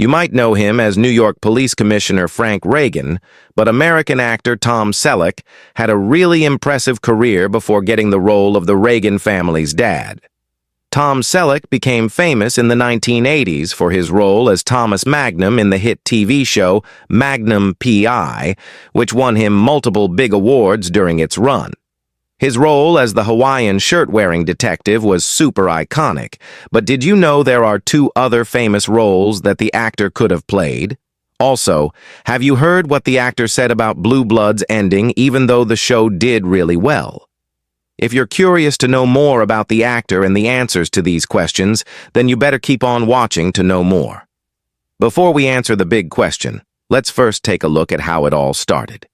You might know him as New York Police Commissioner Frank Reagan, but American actor Tom Selleck had a really impressive career before getting the role of the Reagan family's dad. Tom Selleck became famous in the 1980s for his role as Thomas Magnum in the hit TV show Magnum P.I., which won him multiple big awards during its run. His role as the Hawaiian shirt-wearing detective was super iconic, but did you know there are two other famous roles that the actor could have played? Also, have you heard what the actor said about Blue Bloods ending even though the show did really well? If you're curious to know more about the actor and the answers to these questions, then you better keep on watching to know more. Before we answer the big question, let's first take a look at how it all started.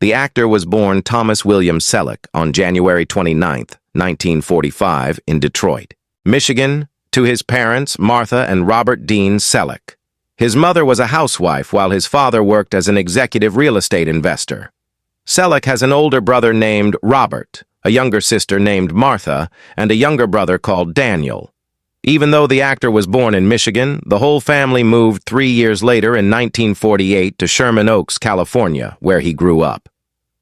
The actor was born Thomas William Selleck on January 29, 1945, in Detroit, Michigan, to his parents Martha and Robert Dean Selleck. His mother was a housewife while his father worked as an executive real estate investor. Selleck has an older brother named Robert, a younger sister named Martha, and a younger brother called Daniel. Even though the actor was born in Michigan, the whole family moved 3 years later in 1948 to Sherman Oaks, California, where he grew up.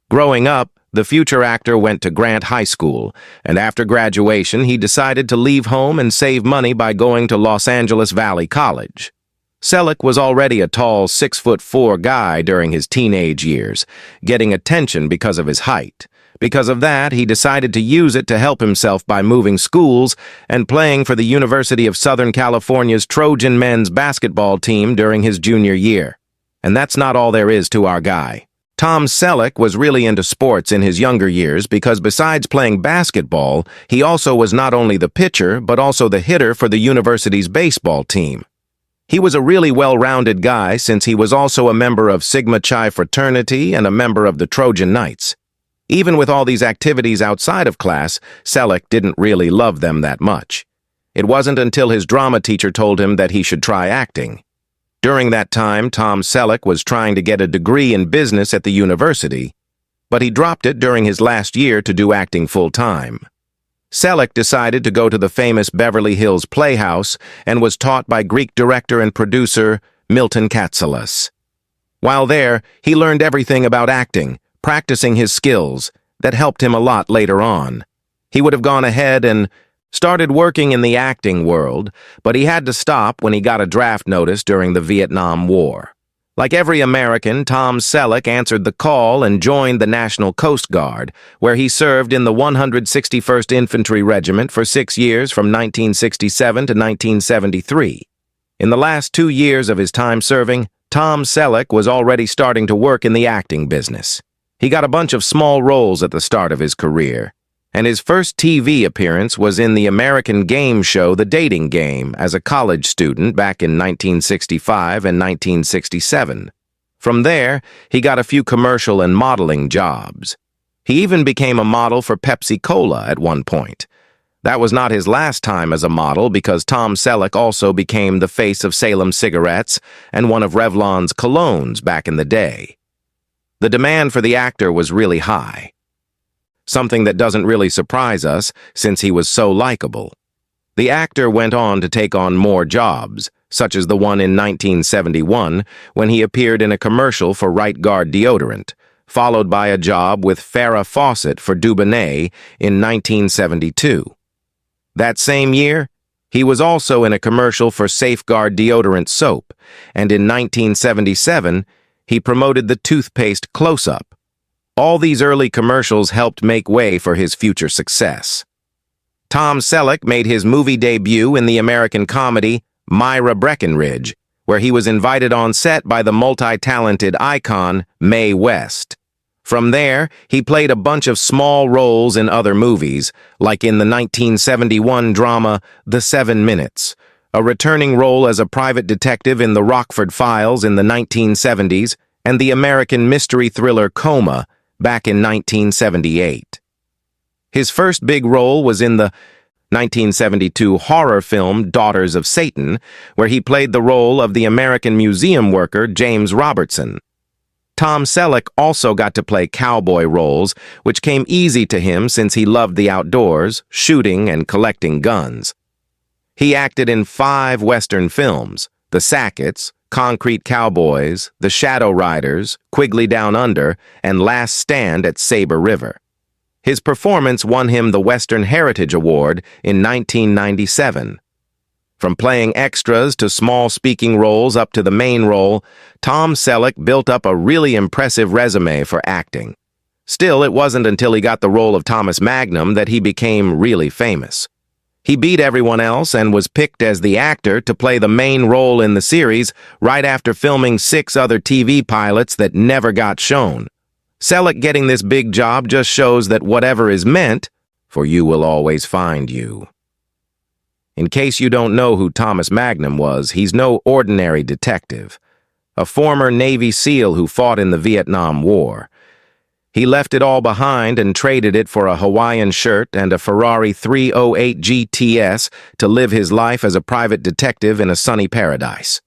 Growing up, the future actor went to Grant High School, and after graduation, he decided to leave home and save money by going to Los Angeles Valley College. Selleck was already a tall 6'4" guy during his teenage years, getting attention because of his height. Because of that, he decided to use it to help himself by moving schools and playing for the University of Southern California's Trojan men's basketball team during his junior year. And that's not all there is to our guy. Tom Selleck was really into sports in his younger years because besides playing basketball, he also was not only the pitcher but also the hitter for the university's baseball team. He was a really well-rounded guy since he was also a member of Sigma Chi fraternity and a member of the Trojan Knights. Even with all these activities outside of class, Selleck didn't really love them that much. It wasn't until his drama teacher told him that he should try acting. During that time, Tom Selleck was trying to get a degree in business at the university, but he dropped it during his last year to do acting full-time. Selleck decided to go to the famous Beverly Hills Playhouse and was taught by Greek director and producer Milton Katselas. While there, he learned everything about acting, practicing his skills that helped him a lot later on. He would have gone ahead and started working in the acting world, but he had to stop when he got a draft notice during the Vietnam War. Like every American, Tom Selleck answered the call and joined the National Coast Guard, where he served in the 161st Infantry Regiment for 6 years from 1967 to 1973. In the last 2 years of his time serving, Tom Selleck was already starting to work in the acting business. He got a bunch of small roles at the start of his career, and his first TV appearance was in the American game show The Dating Game as a college student back in 1965 and 1967. From there, he got a few commercial and modeling jobs. He even became a model for Pepsi-Cola at one point. That was not his last time as a model because Tom Selleck also became the face of Salem cigarettes and one of Revlon's colognes back in the day. The demand for the actor was really high, something that doesn't really surprise us since he was so likable. The actor went on to take on more jobs, such as the one in 1971 when he appeared in a commercial for Right Guard deodorant, followed by a job with Farrah Fawcett for Dubonnet in 1972. That same year, he was also in a commercial for Safeguard deodorant soap, and in 1977, he promoted the toothpaste Close-Up. All these early commercials helped make way for his future success. Tom Selleck made his movie debut in the American comedy Myra Breckinridge, where he was invited on set by the multi-talented icon Mae West. From there, he played a bunch of small roles in other movies, like in the 1971 drama The 7 Minutes, a returning role as a private detective in the Rockford Files in the 1970s, and the American mystery thriller Coma back in 1978. His first big role was in the 1972 horror film Daughters of Satan, where he played the role of the American museum worker James Robertson. Tom Selleck also got to play cowboy roles, which came easy to him since he loved the outdoors, shooting, and collecting guns. He acted in 5 Western films: The Sackets, Concrete Cowboys, The Shadow Riders, Quigley Down Under, and Last Stand at Sabre River. His performance won him the Western Heritage Award in 1997. From playing extras to small speaking roles up to the main role, Tom Selleck built up a really impressive resume for acting. Still, it wasn't until he got the role of Thomas Magnum that he became really famous. He beat everyone else and was picked as the actor to play the main role in the series right after filming 6 other TV pilots that never got shown. Selleck getting this big job just shows that whatever is meant for you will always find you. In case you don't know who Thomas Magnum was, he's no ordinary detective. A former Navy SEAL who fought in the Vietnam War. He left it all behind and traded it for a Hawaiian shirt and a Ferrari 308 GTS to live his life as a private detective in a sunny paradise.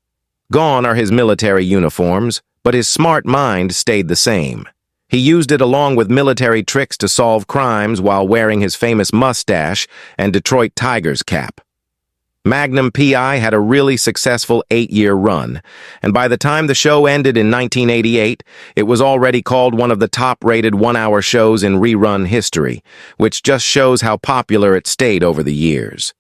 Gone are his military uniforms, but his smart mind stayed the same. He used it along with military tricks to solve crimes while wearing his famous mustache and Detroit Tigers cap. Magnum P.I. had a really successful 8-year run, and by the time the show ended in 1988, it was already called one of the top-rated one-hour shows in rerun history, which just shows how popular it stayed over the years.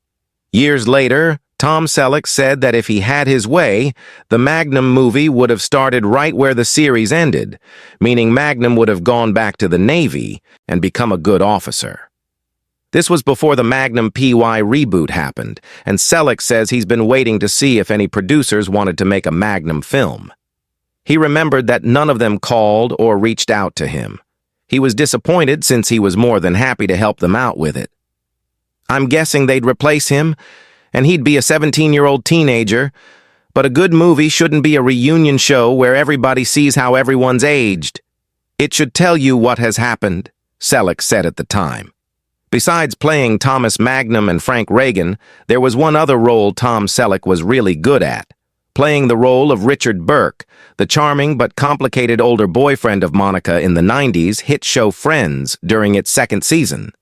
Years later, Tom Selleck said that if he had his way, the Magnum movie would have started right where the series ended, meaning Magnum would have gone back to the Navy and become a good officer. This was before the Magnum P.I. reboot happened, and Selleck says he's been waiting to see if any producers wanted to make a Magnum film. He remembered that none of them called or reached out to him. He was disappointed since he was more than happy to help them out with it. I'm guessing they'd replace him, and he'd be a 17-year-old teenager, but a good movie shouldn't be a reunion show where everybody sees how everyone's aged. It should tell you what has happened, Selleck said at the time. Besides playing Thomas Magnum and Frank Reagan, there was one other role Tom Selleck was really good at, playing the role of Richard Burke, the charming but complicated older boyfriend of Monica in the 90s hit show Friends during its 2nd season.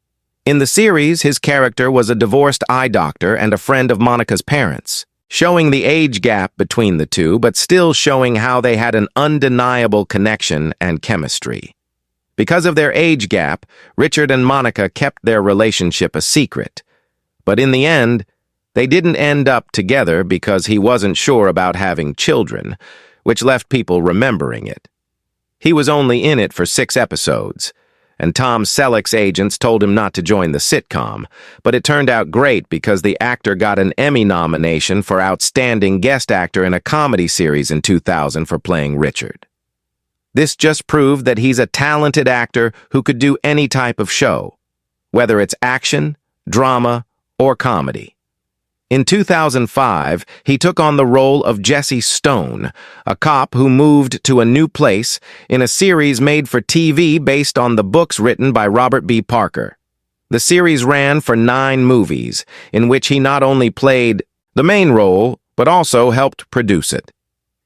In the series, his character was a divorced eye doctor and a friend of Monica's parents, showing the age gap between the two but still showing how they had an undeniable connection and chemistry. Because of their age gap, Richard and Monica kept their relationship a secret. But in the end, they didn't end up together because he wasn't sure about having children, which left people remembering it. He was only in it for 6 episodes, and Tom Selleck's agents told him not to join the sitcom, but it turned out great because the actor got an Emmy nomination for Outstanding Guest Actor in a Comedy Series in 2000 for playing Richard. This just proved that he's a talented actor who could do any type of show, whether it's action, drama, or comedy. In 2005, he took on the role of Jesse Stone, a cop who moved to a new place in a series made for TV based on the books written by Robert B. Parker. The series ran for 9 movies, in which he not only played the main role, but also helped produce it.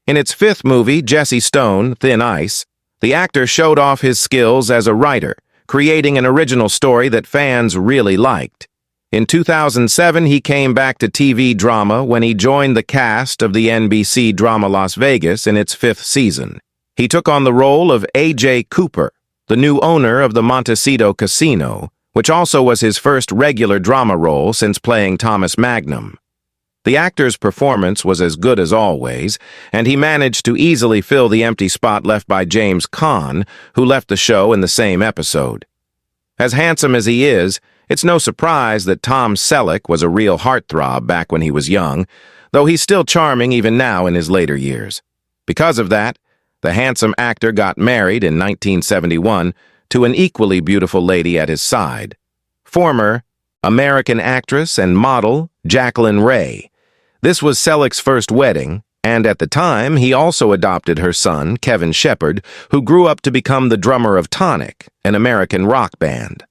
In its 5th movie, Jesse Stone, Thin Ice, the actor showed off his skills as a writer, creating an original story that fans really liked. In 2007, he came back to TV drama when he joined the cast of the NBC drama Las Vegas in its 5th season. He took on the role of A.J. Cooper, the new owner of the Montecito Casino, which also was his first regular drama role since playing Thomas Magnum. The actor's performance was as good as always, and he managed to easily fill the empty spot left by James Caan, who left the show in the same episode. As handsome as he is, it's no surprise that Tom Selleck was a real heartthrob back when he was young, though he's still charming even now in his later years. Because of that, the handsome actor got married in 1971 to an equally beautiful lady at his side, former American actress and model Jacqueline Ray. This was Selleck's first wedding, and at the time, he also adopted her son, Kevin Shepard, who grew up to become the drummer of Tonic, an American rock band.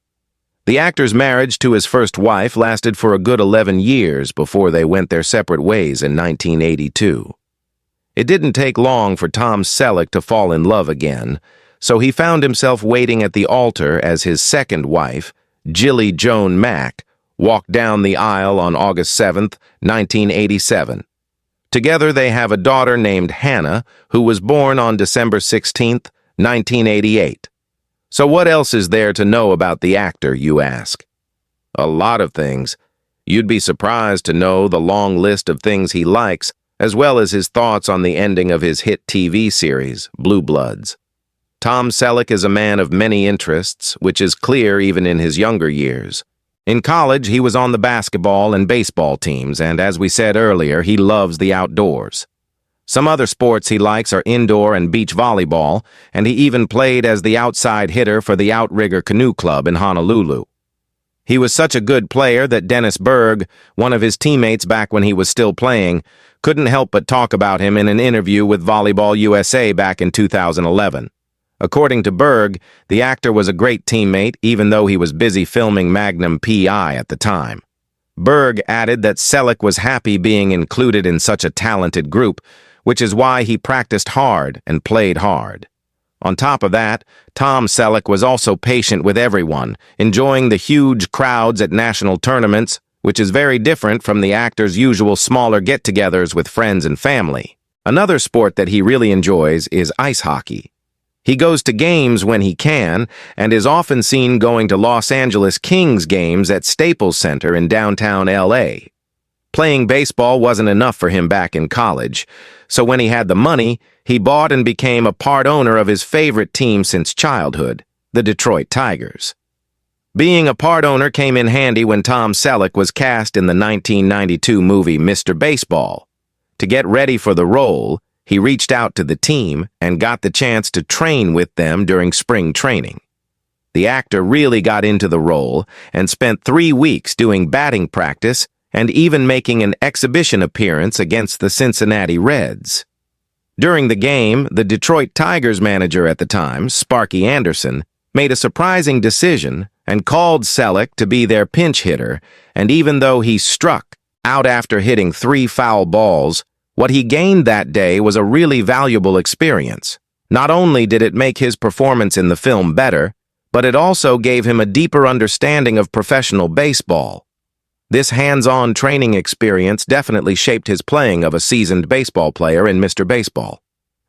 The actor's marriage to his first wife lasted for a good 11 years before they went their separate ways in 1982. It didn't take long for Tom Selleck to fall in love again, so he found himself waiting at the altar as his second wife, Jilly Joan Mack, walked down the aisle on August 7, 1987. Together they have a daughter named Hannah, who was born on December 16th, 1988. So what else is there to know about the actor, you ask? A lot of things. You'd be surprised to know the long list of things he likes, as well as his thoughts on the ending of his hit TV series, Blue Bloods. Tom Selleck is a man of many interests, which is clear even in his younger years. In college, he was on the basketball and baseball teams, and as we said earlier, he loves the outdoors. Some other sports he likes are indoor and beach volleyball, and he even played as the outside hitter for the Outrigger Canoe Club in Honolulu. He was such a good player that Dennis Berg, one of his teammates back when he was still playing, couldn't help but talk about him in an interview with Volleyball USA back in 2011. According to Berg, the actor was a great teammate even though he was busy filming Magnum P.I. at the time. Berg added that Selleck was happy being included in such a talented group, which is why he practiced hard and played hard. On top of that, Tom Selleck was also patient with everyone, enjoying the huge crowds at national tournaments, which is very different from the actor's usual smaller get-togethers with friends and family. Another sport that he really enjoys is ice hockey. He goes to games when he can and is often seen going to Los Angeles Kings games at Staples Center in downtown L.A. Playing baseball wasn't enough for him back in college, so when he had the money, he bought and became a part owner of his favorite team since childhood, the Detroit Tigers. Being a part owner came in handy when Tom Selleck was cast in the 1992 movie Mr. Baseball. To get ready for the role, he reached out to the team and got the chance to train with them during spring training. The actor really got into the role and spent 3 weeks doing batting practice and even making an exhibition appearance against the Cincinnati Reds. During the game, the Detroit Tigers manager at the time, Sparky Anderson, made a surprising decision and called Selleck to be their pinch hitter, and even though he struck out after hitting 3 foul balls, what he gained that day was a really valuable experience. Not only did it make his performance in the film better, but it also gave him a deeper understanding of professional baseball. This hands-on training experience definitely shaped his playing of a seasoned baseball player in Mr. Baseball.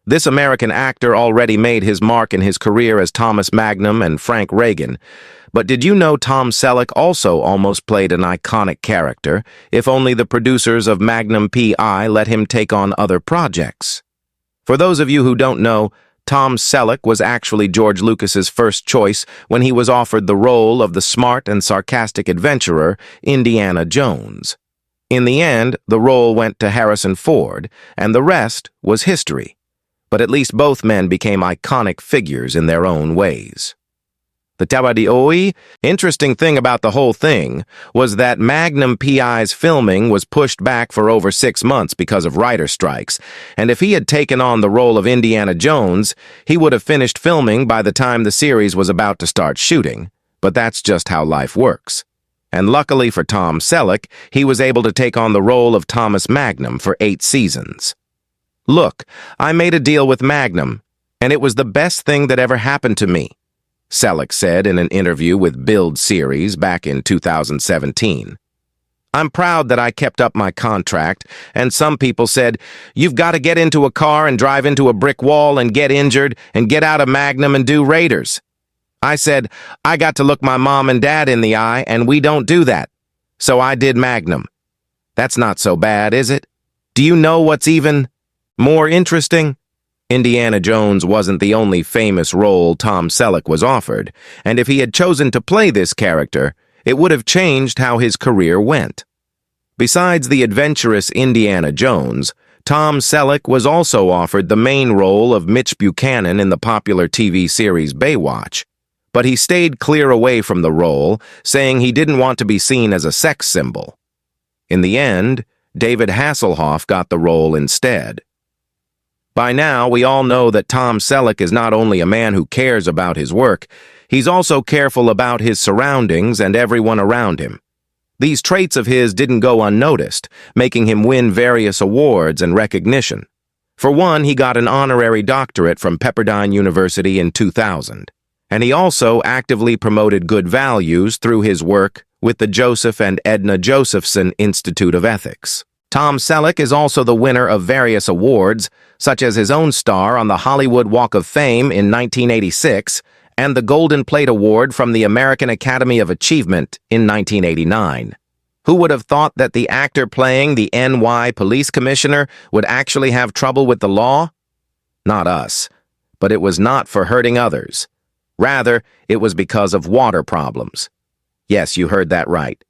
This American actor already made his mark in his career as Thomas Magnum and Frank Reagan, but did you know Tom Selleck also almost played an iconic character, if only the producers of Magnum P.I. let him take on other projects? For those of you who don't know, Tom Selleck was actually George Lucas's first choice when he was offered the role of the smart and sarcastic adventurer Indiana Jones. In the end, the role went to Harrison Ford, and the rest was history. But at least both men became iconic figures in their own ways. The Tabadioi, interesting thing about the whole thing was that Magnum P.I.'s filming was pushed back for over 6 months because of writer strikes, and if he had taken on the role of Indiana Jones, he would have finished filming by the time the series was about to start shooting. But that's just how life works. And luckily for Tom Selleck, he was able to take on the role of Thomas Magnum for 8 seasons. Look, I made a deal with Magnum, and it was the best thing that ever happened to me, Selleck said in an interview with Build Series back in 2017. I'm proud that I kept up my contract, and some people said, you've got to get into a car and drive into a brick wall and get injured and get out of Magnum and do Raiders. I said, I got to look my mom and dad in the eye, and we don't do that. So I did Magnum. That's not so bad, is it? Do you know what's even more interesting? Indiana Jones wasn't the only famous role Tom Selleck was offered, and if he had chosen to play this character, it would have changed how his career went. Besides the adventurous Indiana Jones, Tom Selleck was also offered the main role of Mitch Buchanan in the popular TV series Baywatch, but he stayed clear away from the role, saying he didn't want to be seen as a sex symbol. In the end, David Hasselhoff got the role instead. By now, we all know that Tom Selleck is not only a man who cares about his work, he's also careful about his surroundings and everyone around him. These traits of his didn't go unnoticed, making him win various awards and recognition. For one, he got an honorary doctorate from Pepperdine University in 2000, and he also actively promoted good values through his work with the Joseph and Edna Josephson Institute of Ethics. Tom Selleck is also the winner of various awards, such as his own star on the Hollywood Walk of Fame in 1986 and the Golden Plate Award from the American Academy of Achievement in 1989. Who would have thought that the actor playing the NY police commissioner would actually have trouble with the law? Not us. But it was not for hurting others. Rather, it was because of water problems. Yes, you heard that right.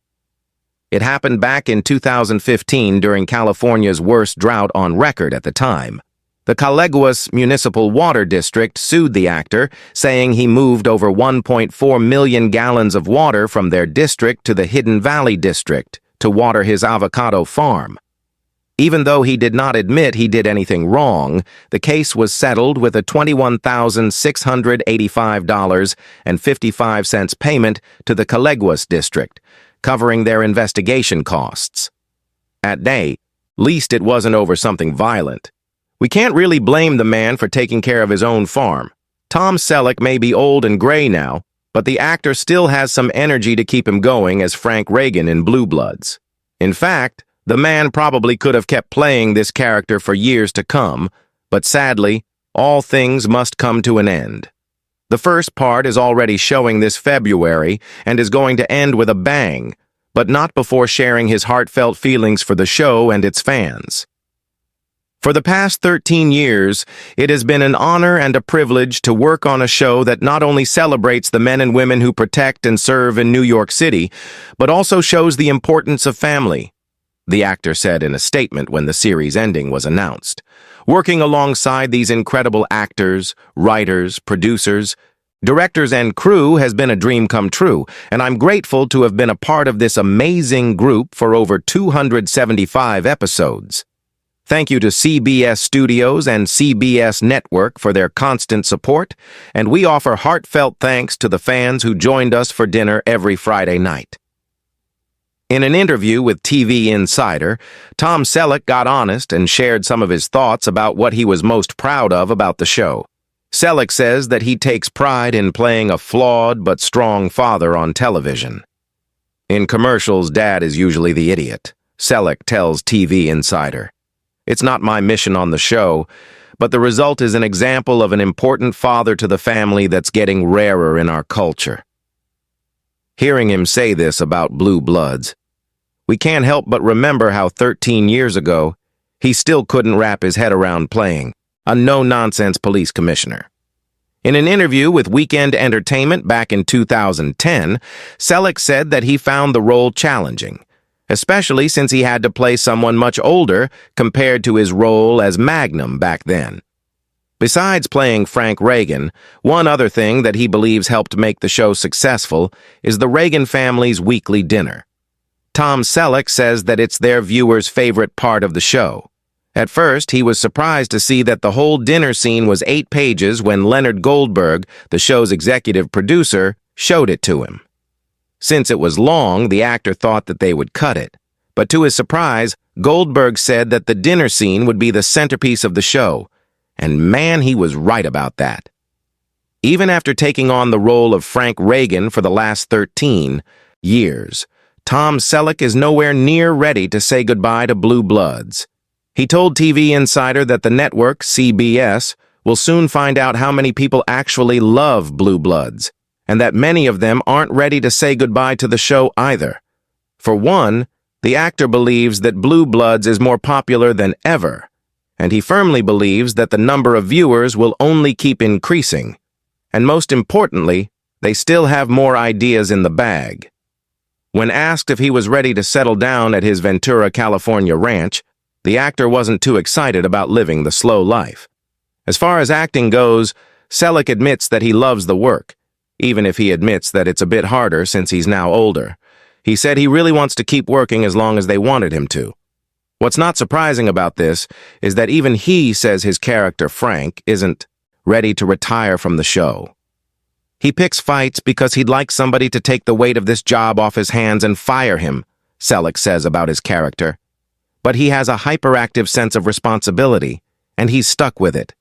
It happened back in 2015 during California's worst drought on record at the time. The Calleguas Municipal Water District sued the actor, saying he moved over 1.4 million gallons of water from their district to the Hidden Valley District to water his avocado farm. Even though he did not admit he did anything wrong, the case was settled with a $21,685.55 payment to the Calleguas District, covering their investigation costs. At least it wasn't over something violent. We can't really blame the man for taking care of his own farm. Tom Selleck may be old and gray now, but the actor still has some energy to keep him going as Frank Reagan in Blue Bloods. In fact, the man probably could have kept playing this character for years to come, but sadly, all things must come to an end. The first part is already showing this February and is going to end with a bang, but not before sharing his heartfelt feelings for the show and its fans. For the past 13 years, it has been an honor and a privilege to work on a show that not only celebrates the men and women who protect and serve in New York City, but also shows the importance of family, the actor said in a statement when the series ending was announced. Working alongside these incredible actors, writers, producers, directors, and crew has been a dream come true, and I'm grateful to have been a part of this amazing group for over 275 episodes. Thank you to CBS Studios and CBS Network for their constant support, and we offer heartfelt thanks to the fans who joined us for dinner every Friday night. In an interview with TV Insider, Tom Selleck got honest and shared some of his thoughts about what he was most proud of about the show. Selleck says that he takes pride in playing a flawed but strong father on television. In commercials, Dad is usually the idiot, Selleck tells TV Insider. It's not my mission on the show, but the result is an example of an important father to the family that's getting rarer in our culture. Hearing him say this about Blue Bloods, we can't help but remember how 13 years ago, he still couldn't wrap his head around playing a no-nonsense police commissioner. In an interview with Weekend Entertainment back in 2010, Selleck said that he found the role challenging, especially since he had to play someone much older compared to his role as Magnum back then. Besides playing Frank Reagan, one other thing that he believes helped make the show successful is the Reagan family's weekly dinner. Tom Selleck says that it's their viewers' favorite part of the show. At first, he was surprised to see that the whole dinner scene was 8 pages when Leonard Goldberg, the show's executive producer, showed it to him. Since it was long, the actor thought that they would cut it. But to his surprise, Goldberg said that the dinner scene would be the centerpiece of the show. And man, he was right about that. Even after taking on the role of Frank Reagan for the last 13 years, Tom Selleck is nowhere near ready to say goodbye to Blue Bloods. He told TV Insider that the network, CBS, will soon find out how many people actually love Blue Bloods, and that many of them aren't ready to say goodbye to the show either. For one, the actor believes that Blue Bloods is more popular than ever, and he firmly believes that the number of viewers will only keep increasing. And most importantly, they still have more ideas in the bag. When asked if he was ready to settle down at his Ventura, California ranch, the actor wasn't too excited about living the slow life. As far as acting goes, Selleck admits that he loves the work, even if he admits that it's a bit harder since he's now older. He said he really wants to keep working as long as they wanted him to. What's not surprising about this is that even he says his character, Frank, isn't ready to retire from the show. He picks fights because he'd like somebody to take the weight of this job off his hands and fire him, Selleck says about his character. But he has a hyperactive sense of responsibility, and he's stuck with it.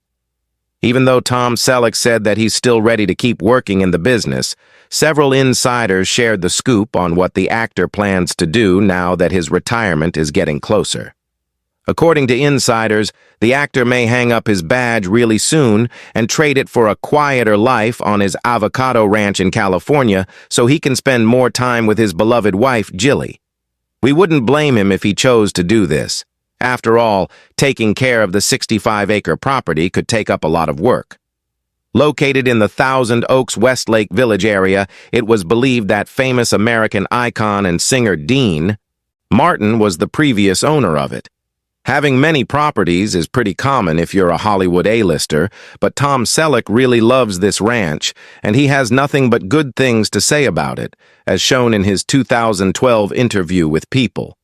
Even though Tom Selleck said that he's still ready to keep working in the business, several insiders shared the scoop on what the actor plans to do now that his retirement is getting closer. According to insiders, the actor may hang up his badge really soon and trade it for a quieter life on his avocado ranch in California so he can spend more time with his beloved wife, Jilly. We wouldn't blame him if he chose to do this. After all, taking care of the 65-acre property could take up a lot of work. Located in the Thousand Oaks Westlake Village area, it was believed that famous American icon and singer Dean Martin was the previous owner of it. Having many properties is pretty common if you're a Hollywood A-lister, but Tom Selleck really loves this ranch, and he has nothing but good things to say about it, as shown in his 2012 interview with People.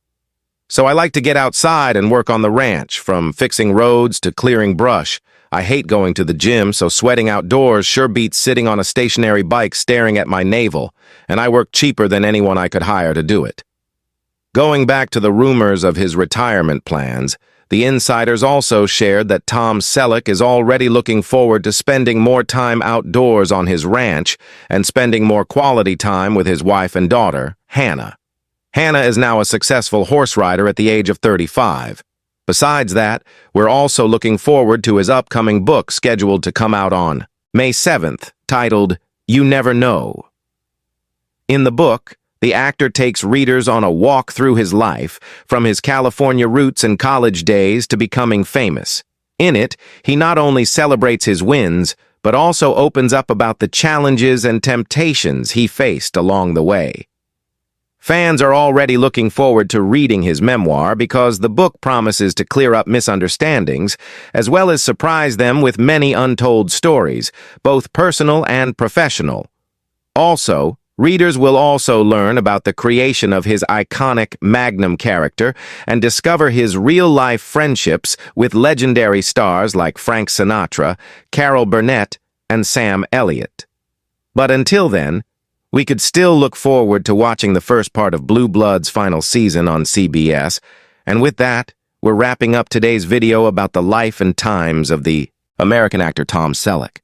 So I like to get outside and work on the ranch, from fixing roads to clearing brush. I hate going to the gym, so sweating outdoors sure beats sitting on a stationary bike staring at my navel, and I work cheaper than anyone I could hire to do it. Going back to the rumors of his retirement plans, the insiders also shared that Tom Selleck is already looking forward to spending more time outdoors on his ranch and spending more quality time with his wife and daughter, Hannah. Hannah is now a successful horse rider at the age of 35. Besides that, we're also looking forward to his upcoming book scheduled to come out on May 7th, titled You Never Know. In the book, the actor takes readers on a walk through his life, from his California roots and college days to becoming famous. In it, he not only celebrates his wins, but also opens up about the challenges and temptations he faced along the way. Fans are already looking forward to reading his memoir because the book promises to clear up misunderstandings, as well as surprise them with many untold stories, both personal and professional. Also, readers will also learn about the creation of his iconic Magnum character and discover his real-life friendships with legendary stars like Frank Sinatra, Carol Burnett, and Sam Elliott. But until then, we could still look forward to watching the first part of Blue Blood's final season on CBS, and with that, we're wrapping up today's video about the life and times of the American actor Tom Selleck.